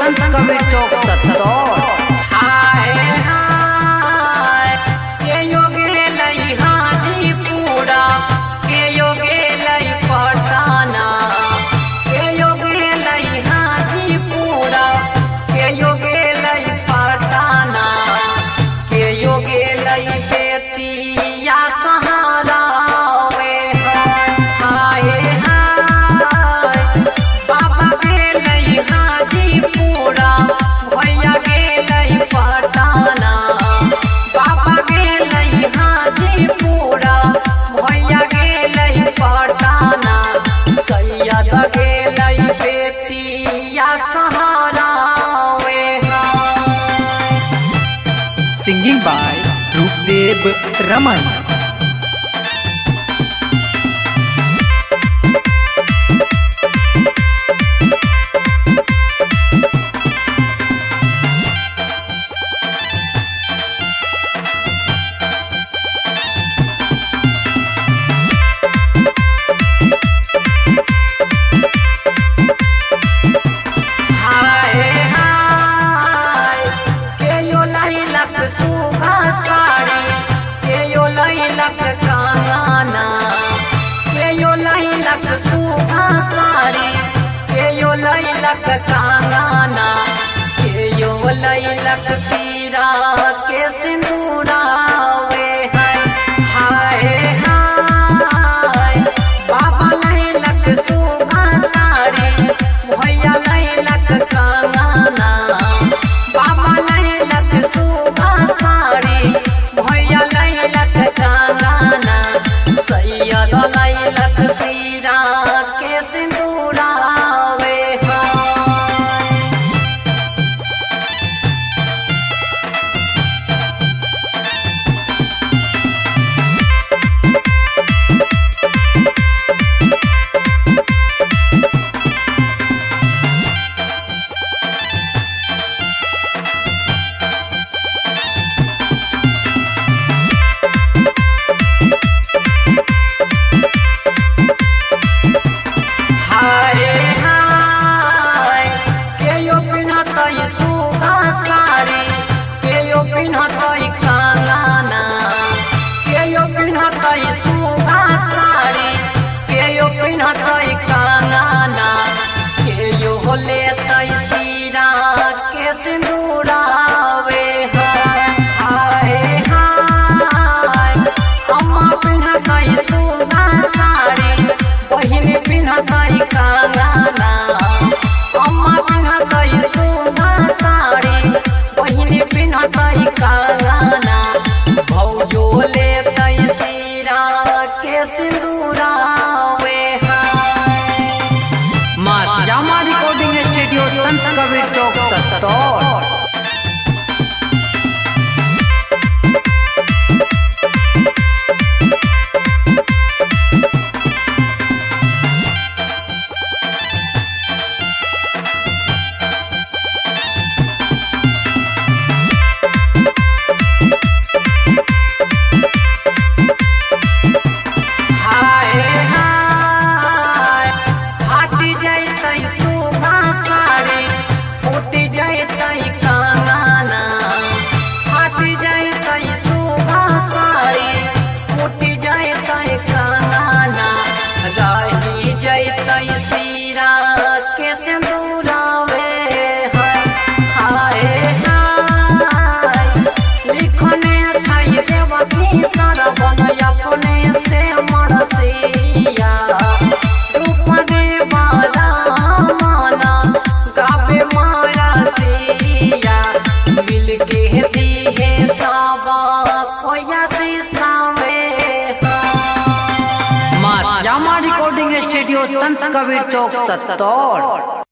संत कबीर चौक सत्तौर। हाय हाय के योगे लई हाजीपुरा के योगे लई पटना के योगे लई हाजीपुरा के योगे लई पटना के योगे लई बेतिया सहारा वे हाय हाय बाबा के लई हाजीपुरा भैया के लई पटना बाबा के लई हाजीपुरा भैया के लई पटना सैयद के लई बेतिया सहारा वे सिंगिंग बाय रूपदेव रमन। हाय हाय के यो लैलक सुगा साड़ी के यो लैलक कांगना के यो लैलक सुगा साड़ी के यो लैलक कांगना के यो लैलक सीरा के सिंदूरा वे हाय हाय बाबा लैलक सुगा साड़ी भैया लैलक कांगना बाबा लैलक सुगा साड़ी भैया लैलक कांगना सैयद लैलक सीरा के सिंदूरा वे हाय हाय के यो पिन्हतई सुगा साड़ी के यो पिन्हतई कांगना के यो पिन्हतई सुगा साड़ी के यो पिन्हतई कांगना के यो लेतई सीरा के सिंदूरा वे हाय हाय अम्मा पिन्हतई सुगा साड़ी बहिनी पिन्हतई कांगना अम्मा पिन्हतई सुगा साड़ी बहिनी पिन्हतई कांगना भौजो लेतई सीरा के सिंदूरा वे मां श्यामा रिकॉर्डिंग स्टूडियो संत कबीर चौक सत्तौर। हाय हाय फाटी जैतई सुगा साड़ी फूटी जैतई कांगना फाटी जैतई सुगा साड़ी फूटी जैतई कांगना रही जैतई सीरा के सिंदूरा वे हाय हाय लिखने छै देवकी सरवन अपने से मरसिया रूप देवाला माना गावे मरसिया मिल के दिहे सावा कोया से सावे मां श्यामा रिकॉर्डिंग स्टूडियो संत कबीर चौक सत्तौर।